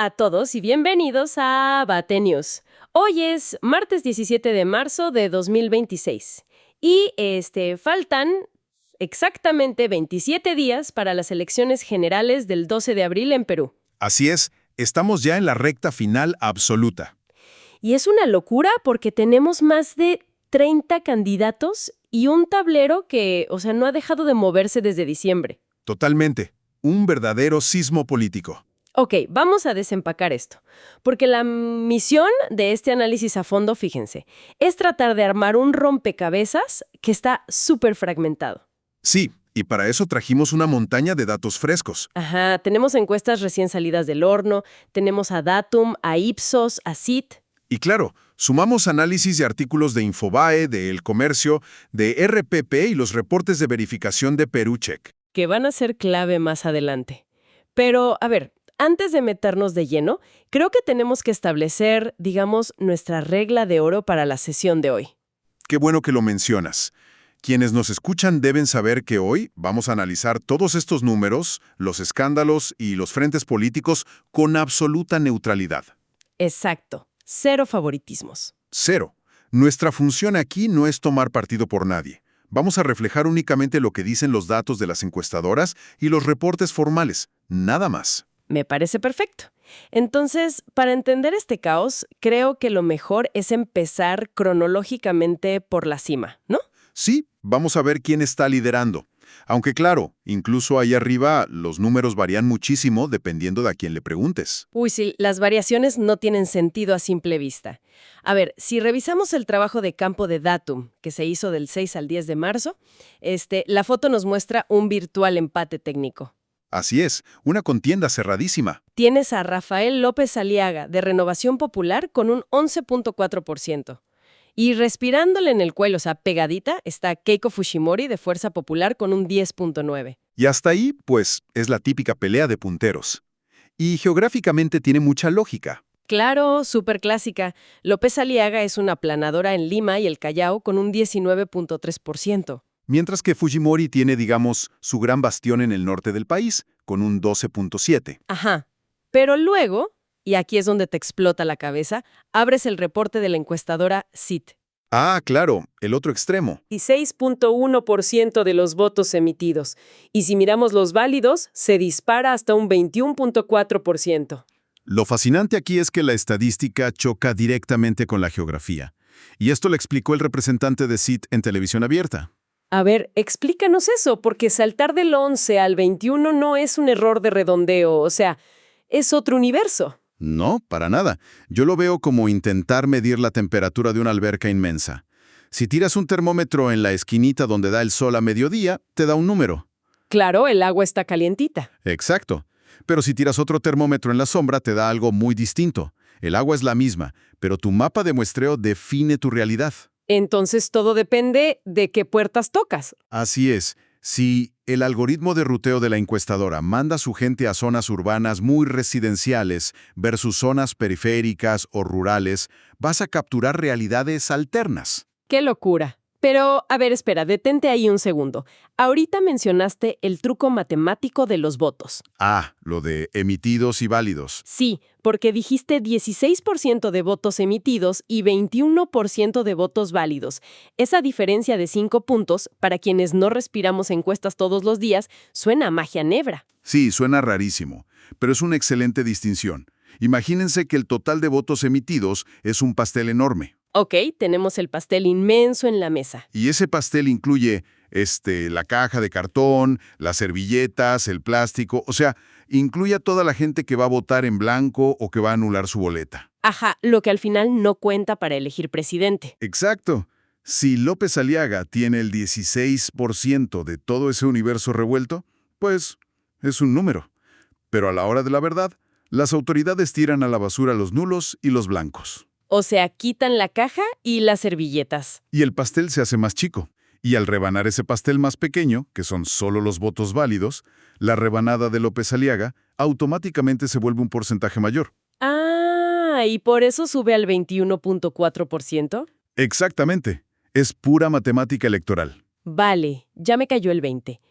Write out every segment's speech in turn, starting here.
a todos y bienvenidos a Abate News. Hoy es martes 17 de marzo de 2026 y faltan exactamente 27 días para las elecciones generales del 12 de abril en Perú. Así es, estamos ya en la recta final absoluta. Y es una locura porque tenemos más de 30 candidatos y un tablero que, no ha dejado de moverse desde diciembre. Totalmente. Un verdadero sismo político. Ok, vamos a desempacar esto, porque la misión de este análisis a fondo, fíjense, es tratar de armar un rompecabezas que está súper fragmentado. Sí, y para eso trajimos una montaña de datos frescos. Ajá, tenemos encuestas recién salidas del horno, tenemos a Datum, a Ipsos, a CIT. Y claro, sumamos análisis de artículos de Infobae, de El Comercio, de RPP y los reportes de verificación de Perucheck. Que van a ser clave más adelante. Pero, a ver, antes de meternos de lleno, creo que tenemos que establecer, nuestra regla de oro para la sesión de hoy. Qué bueno que lo mencionas. Quienes nos escuchan deben saber que hoy vamos a analizar todos estos números, los escándalos y los frentes políticos con absoluta neutralidad. Exacto. Cero favoritismos. Cero. Nuestra función aquí no es tomar partido por nadie. Vamos a reflejar únicamente lo que dicen los datos de las encuestadoras y los reportes formales. Nada más. Me parece perfecto. Entonces, para entender este caos, creo que lo mejor es empezar cronológicamente por la cima, ¿no? Sí, vamos a ver quién está liderando. Aunque claro, incluso ahí arriba los números varían muchísimo dependiendo de a quién le preguntes. Uy, sí, las variaciones no tienen sentido a simple vista. A ver, si revisamos el trabajo de campo de Datum, que se hizo del 6 al 10 de marzo, la foto nos muestra un virtual empate técnico. Así es, una contienda cerradísima. Tienes a Rafael López Aliaga, de Renovación Popular, con un 11.4%. Y respirándole en el cuello, pegadita, está Keiko Fujimori, de Fuerza Popular, con un 10.9%. Y hasta ahí, pues, es la típica pelea de punteros. Y geográficamente tiene mucha lógica. Claro, súper clásica. López Aliaga es una aplanadora en Lima y el Callao con un 19.3%. Mientras que Fujimori tiene, digamos, su gran bastión en el norte del país, con un 12.7%. Ajá. Pero luego, y aquí es donde te explota la cabeza, abres el reporte de la encuestadora CIT. Ah, claro, el otro extremo. Y 6.1% de los votos emitidos. Y si miramos los válidos, se dispara hasta un 21.4%. Lo fascinante aquí es que la estadística choca directamente con la geografía. Y esto lo explicó el representante de CIT en televisión abierta. A ver, explícanos eso, porque saltar del 11 al 21 no es un error de redondeo, es otro universo. No, para nada. Yo lo veo como intentar medir la temperatura de una alberca inmensa. Si tiras un termómetro en la esquinita donde da el sol a mediodía, te da un número. Claro, el agua está calientita. Exacto. Pero si tiras otro termómetro en la sombra, te da algo muy distinto. El agua es la misma, pero tu mapa de muestreo define tu realidad. Entonces todo depende de qué puertas tocas. Así es. Si el algoritmo de ruteo de la encuestadora manda a su gente a zonas urbanas muy residenciales versus zonas periféricas o rurales, vas a capturar realidades alternas. ¡Qué locura! Pero, a ver, espera, detente ahí un segundo. Ahorita mencionaste el truco matemático de los votos. Ah, lo de emitidos y válidos. Sí, porque dijiste 16% de votos emitidos y 21% de votos válidos. Esa diferencia de 5 puntos, para quienes no respiramos encuestas todos los días, suena a magia negra. Sí, suena rarísimo, pero es una excelente distinción. Imagínense que el total de votos emitidos es un pastel enorme. Ok, tenemos el pastel inmenso en la mesa. Y ese pastel incluye la caja de cartón, las servilletas, el plástico, incluye a toda la gente que va a votar en blanco o que va a anular su boleta. Ajá, lo que al final no cuenta para elegir presidente. Exacto. Si López Aliaga tiene el 16% de todo ese universo revuelto, pues es un número. Pero a la hora de la verdad, las autoridades tiran a la basura los nulos y los blancos. O sea, quitan la caja y las servilletas. Y el pastel se hace más chico. Y al rebanar ese pastel más pequeño, que son solo los votos válidos, la rebanada de López Aliaga automáticamente se vuelve un porcentaje mayor. Ah, ¿y por eso sube al 21.4%? Exactamente. Es pura matemática electoral. Vale, ya me cayó el 20.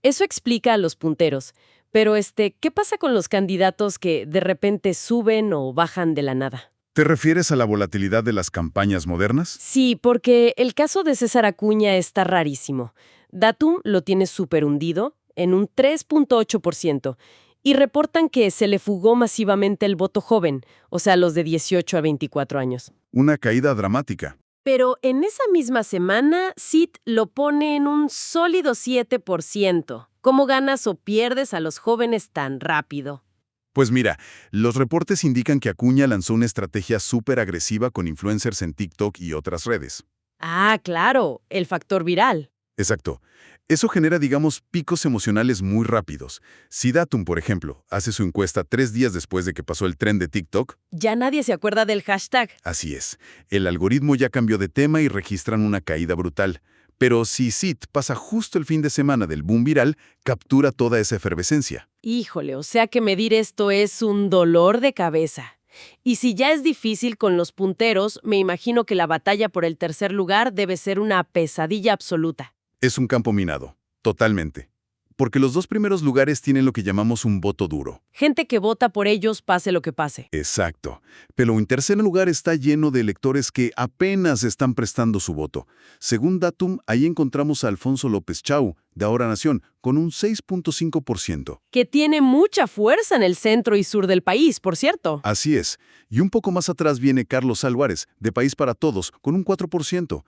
Eso explica a los punteros. Pero ¿qué pasa con los candidatos que de repente suben o bajan de la nada? ¿Te refieres a la volatilidad de las campañas modernas? Sí, porque el caso de César Acuña está rarísimo. Datum lo tiene súper hundido en un 3.8% y reportan que se le fugó masivamente el voto joven, o sea, los de 18 a 24 años. Una caída dramática. Pero en esa misma semana, CIT lo pone en un sólido 7%. ¿Cómo ganas o pierdes a los jóvenes tan rápido? Pues mira, los reportes indican que Acuña lanzó una estrategia súper agresiva con influencers en TikTok y otras redes. Ah, claro, el factor viral. Exacto. Eso genera, digamos, picos emocionales muy rápidos. Si Datum, por ejemplo, hace su encuesta 3 días después de que pasó el tren de TikTok, Ya nadie se acuerda del hashtag. así es. El algoritmo ya cambió de tema y registran una caída brutal. Pero si Sid pasa justo el fin de semana del boom viral, captura toda esa efervescencia. Híjole, o sea que medir esto es un dolor de cabeza. Y si ya es difícil con los punteros, me imagino que la batalla por el tercer lugar debe ser una pesadilla absoluta. Es un campo minado, totalmente. Porque los 2 primeros lugares tienen lo que llamamos un voto duro. Gente que vota por ellos pase lo que pase. Exacto. Pero en tercer lugar está lleno de electores que apenas están prestando su voto. Según Datum, ahí encontramos a Alfonso López Chau, de Ahora Nación, con un 6.5%. Que tiene mucha fuerza en el centro y sur del país, por cierto. Así es. Y un poco más atrás viene Carlos Álvarez, de País para Todos, con un 4%.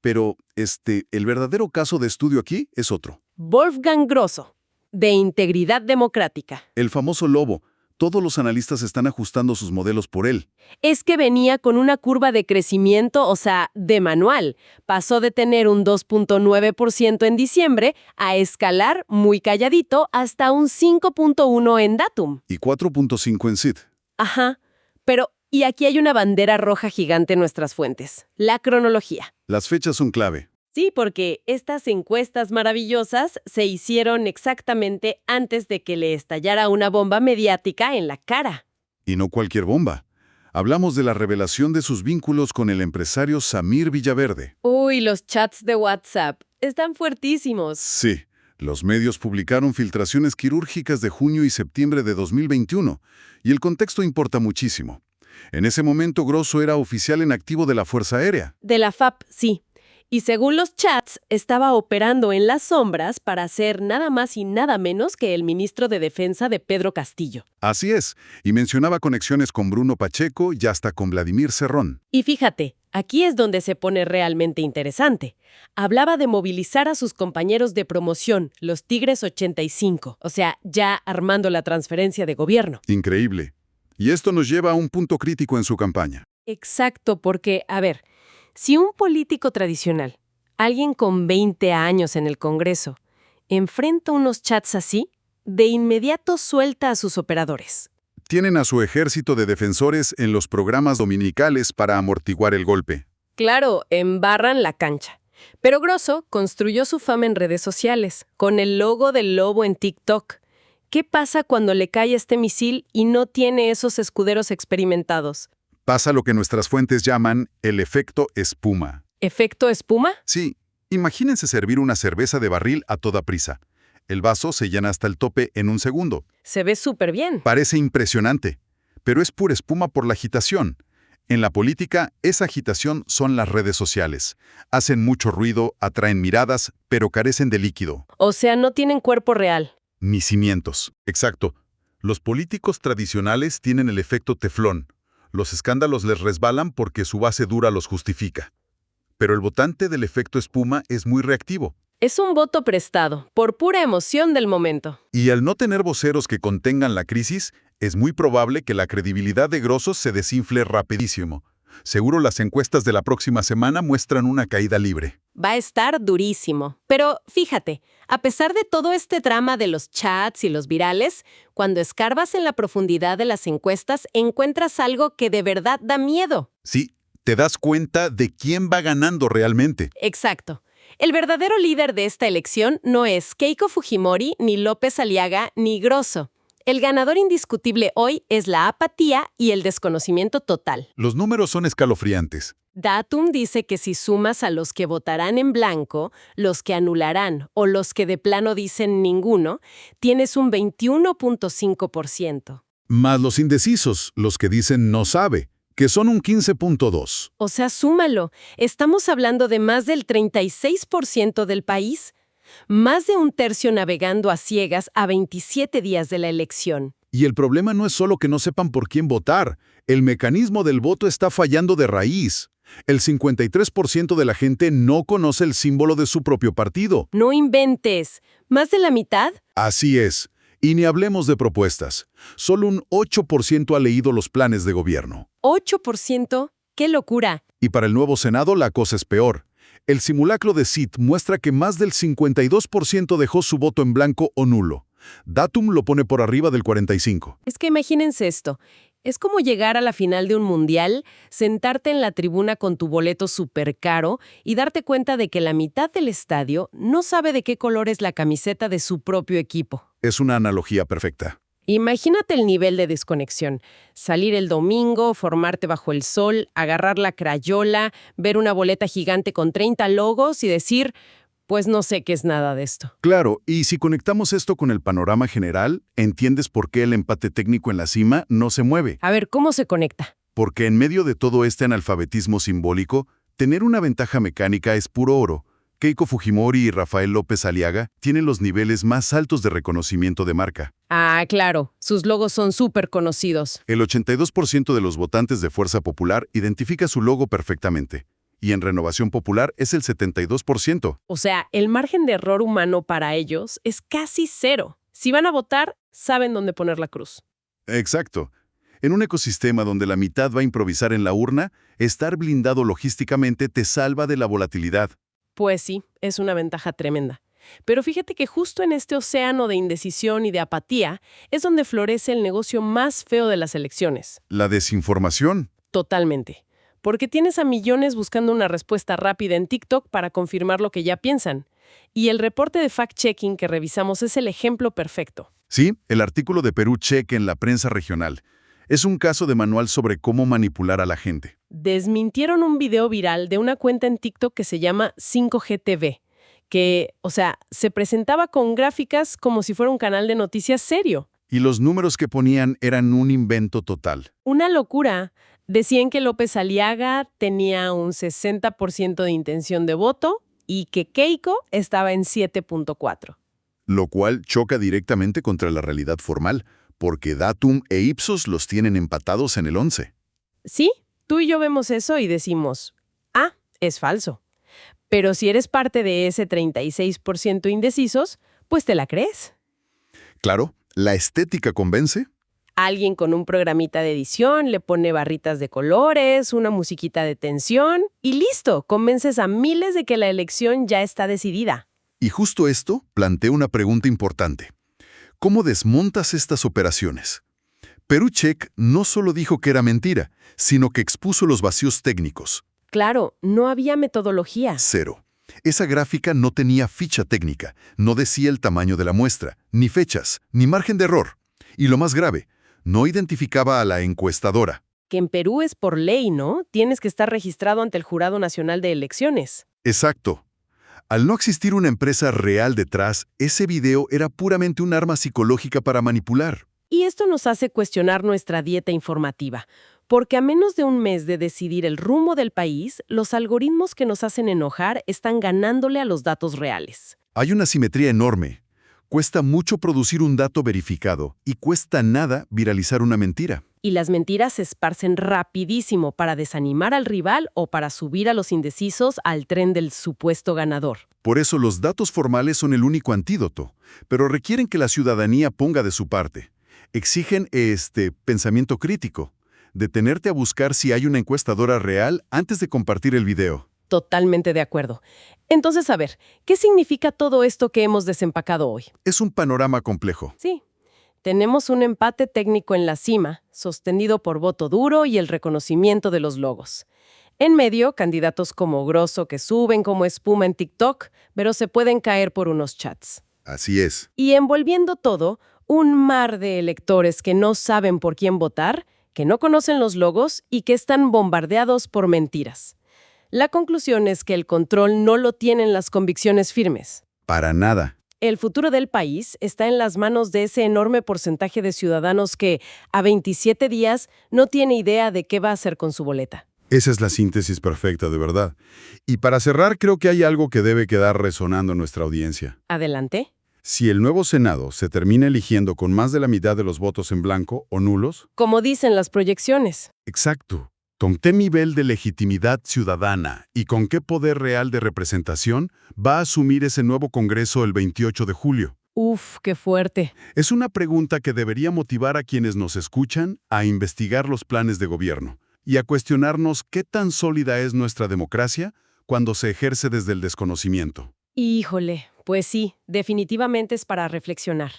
Pero, el verdadero caso de estudio aquí es otro. Wolfgang Grosso, de Integridad Democrática. El famoso lobo. Todos los analistas están ajustando sus modelos por él. Es que venía con una curva de crecimiento, o sea, de manual. Pasó de tener un 2.9% en diciembre a escalar muy calladito hasta un 5.1% en Datum. Y 4.5 en Sid. Ajá, pero y aquí hay una bandera roja gigante en nuestras fuentes, la cronología. Las fechas son clave. Sí, porque estas encuestas maravillosas se hicieron exactamente antes de que le estallara una bomba mediática en la cara. Y no cualquier bomba. Hablamos de la revelación de sus vínculos con el empresario Samir Villaverde. Uy, los chats de WhatsApp están fuertísimos. Sí, los medios publicaron filtraciones quirúrgicas de junio y septiembre de 2021, y el contexto importa muchísimo. En ese momento, Grosso era oficial en activo de la Fuerza Aérea. De la FAP, sí. Y según los chats, estaba operando en las sombras para ser nada más y nada menos que el ministro de Defensa de Pedro Castillo. Así es, y mencionaba conexiones con Bruno Pacheco y hasta con Vladimir Cerrón. Y fíjate, aquí es donde se pone realmente interesante. Hablaba de movilizar a sus compañeros de promoción, los Tigres 85, o sea, ya armando la transferencia de gobierno. Increíble. Y esto nos lleva a un punto crítico en su campaña. Exacto, porque, a ver, si un político tradicional, alguien con 20 años en el Congreso, enfrenta unos chats así, de inmediato suelta a sus operadores. Tienen a su ejército de defensores en los programas dominicales para amortiguar el golpe. Claro, embarran la cancha. Pero Grosso construyó su fama en redes sociales, con el logo del lobo en TikTok. ¿Qué pasa cuando le cae este misil y no tiene esos escuderos experimentados? Pasa lo que nuestras fuentes llaman el efecto espuma. ¿Efecto espuma? Sí, imagínense servir una cerveza de barril a toda prisa. El vaso se llena hasta el tope en un segundo. Se ve súper bien. Parece impresionante, pero es pura espuma por la agitación. En la política, esa agitación son las redes sociales. Hacen mucho ruido, atraen miradas, pero carecen de líquido. O sea, no tienen cuerpo real. Ni cimientos. Exacto. Los políticos tradicionales tienen el efecto teflón. Los escándalos les resbalan porque su base dura los justifica. Pero el votante del efecto espuma es muy reactivo. Es un voto prestado, por pura emoción del momento. Y al no tener voceros que contengan la crisis, es muy probable que la credibilidad de Grosso se desinfle rapidísimo. Seguro las encuestas de la próxima semana muestran una caída libre. Va a estar durísimo. Pero fíjate, a pesar de todo este trama de los chats y los virales, cuando escarbas en la profundidad de las encuestas, encuentras algo que de verdad da miedo. Sí, te das cuenta de quién va ganando realmente. Exacto. El verdadero líder de esta elección no es Keiko Fujimori, ni López Aliaga, ni Grosso. El ganador indiscutible hoy es la apatía y el desconocimiento total. Los números son escalofriantes. Datum dice que si sumas a los que votarán en blanco, los que anularán o los que de plano dicen ninguno, tienes un 21.5%. Más los indecisos, los que dicen no sabe, que son un 15.2. O sea, súmalo. Estamos hablando de más del 36% del país. Más de un tercio navegando a ciegas a 27 días de la elección. Y el problema no es solo que no sepan por quién votar. El mecanismo del voto está fallando de raíz. El 53% de la gente no conoce el símbolo de su propio partido. No inventes. ¿Más de la mitad? Así es. Y ni hablemos de propuestas. Solo un 8% ha leído los planes de gobierno. ¿8%? ¡Qué locura! Y para el nuevo Senado la cosa es peor. El simulacro de CIT muestra que más del 52% dejó su voto en blanco o nulo. Datum lo pone por arriba del 45%. Es que imagínense esto. Es como llegar a la final de un mundial, sentarte en la tribuna con tu boleto súper caro y darte cuenta de que la mitad del estadio no sabe de qué color es la camiseta de su propio equipo. Es una analogía perfecta. Imagínate el nivel de desconexión. Salir el domingo, formarte bajo el sol, agarrar la crayola, ver una boleta gigante con 30 logos y decir, pues no sé qué es nada de esto. Claro, y si conectamos esto con el panorama general, entiendes por qué el empate técnico en la cima no se mueve. A ver, ¿cómo se conecta? Porque en medio de todo este analfabetismo simbólico, tener una ventaja mecánica es puro oro. Keiko Fujimori y Rafael López Aliaga tienen los niveles más altos de reconocimiento de marca. Ah, claro, sus logos son súper conocidos. El 82% de los votantes de Fuerza Popular identifica su logo perfectamente. Y en Renovación Popular es el 72%. O sea, el margen de error humano para ellos es casi cero. Si van a votar, saben dónde poner la cruz. Exacto. En un ecosistema donde la mitad va a improvisar en la urna, estar blindado logísticamente te salva de la volatilidad. Pues sí, es una ventaja tremenda. Pero fíjate que justo en este océano de indecisión y de apatía es donde florece el negocio más feo de las elecciones. La desinformación. Totalmente. Porque tienes a millones buscando una respuesta rápida en TikTok para confirmar lo que ya piensan. Y el reporte de fact-checking que revisamos es el ejemplo perfecto. Sí, el artículo de Perú Check en la prensa regional. Es un caso de manual sobre cómo manipular a la gente. Desmintieron un video viral de una cuenta en TikTok que se llama 5GTV, que, se presentaba con gráficas como si fuera un canal de noticias serio. Y los números que ponían eran un invento total. Una locura. Decían que López Aliaga tenía un 60% de intención de voto y que Keiko estaba en 7.4. Lo cual choca directamente contra la realidad formal, porque Datum e Ipsos los tienen empatados en el 11. Sí, tú y yo vemos eso y decimos, es falso. Pero si eres parte de ese 36% indecisos, pues te la crees. Claro, la estética convence. Alguien con un programita de edición le pone barritas de colores, una musiquita de tensión y listo, convences a miles de que la elección ya está decidida. Y justo esto plantea una pregunta importante. ¿Cómo desmontas estas operaciones? Perú Check no solo dijo que era mentira, sino que expuso los vacíos técnicos. Claro, no había metodología. Cero. Esa gráfica no tenía ficha técnica, no decía el tamaño de la muestra, ni fechas, ni margen de error. Y lo más grave, no identificaba a la encuestadora. Que en Perú es por ley, ¿no? Tienes que estar registrado ante el Jurado Nacional de Elecciones. Exacto. Al no existir una empresa real detrás, ese video era puramente un arma psicológica para manipular. Y esto nos hace cuestionar nuestra dieta informativa, porque a menos de un mes de decidir el rumbo del país, los algoritmos que nos hacen enojar están ganándole a los datos reales. Hay una simetría enorme. Cuesta mucho producir un dato verificado y cuesta nada viralizar una mentira. Y las mentiras se esparcen rapidísimo para desanimar al rival o para subir a los indecisos al tren del supuesto ganador. Por eso los datos formales son el único antídoto, pero requieren que la ciudadanía ponga de su parte. Exigen pensamiento crítico, detenerte a buscar si hay una encuestadora real antes de compartir el video. Totalmente de acuerdo. Entonces, a ver, ¿qué significa todo esto que hemos desempacado hoy? Es un panorama complejo. Sí. Tenemos un empate técnico en la cima, sostenido por voto duro y el reconocimiento de los logos. En medio, candidatos como Grosso que suben como espuma en TikTok, pero se pueden caer por unos chats. Así es. Y envolviendo todo, Un mar de electores que no saben por quién votar, que no conocen los logos y que están bombardeados por mentiras. La conclusión es que el control no lo tienen las convicciones firmes. Para nada. El futuro del país está en las manos de ese enorme porcentaje de ciudadanos que, a 27 días, no tiene idea de qué va a hacer con su boleta. Esa es la síntesis perfecta, de verdad. Y para cerrar, creo que hay algo que debe quedar resonando en nuestra audiencia. Adelante. Si el nuevo Senado se termina eligiendo con más de la mitad de los votos en blanco o nulos... Como dicen las proyecciones. Exacto. ¿Con qué nivel de legitimidad ciudadana y con qué poder real de representación va a asumir ese nuevo Congreso el 28 de julio? Uf, qué fuerte. Es una pregunta que debería motivar a quienes nos escuchan a investigar los planes de gobierno y a cuestionarnos qué tan sólida es nuestra democracia cuando se ejerce desde el desconocimiento. Híjole, pues sí, definitivamente es para reflexionar.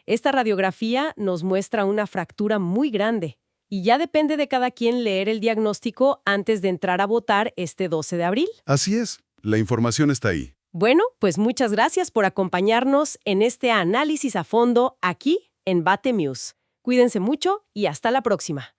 Esta radiografía nos muestra una fractura muy grande. Y ya depende de cada quien leer el diagnóstico antes de entrar a votar este 12 de abril. Así es, la información está ahí. Bueno, pues muchas gracias por acompañarnos en este análisis a fondo aquí en Batte News. Cuídense mucho y hasta la próxima.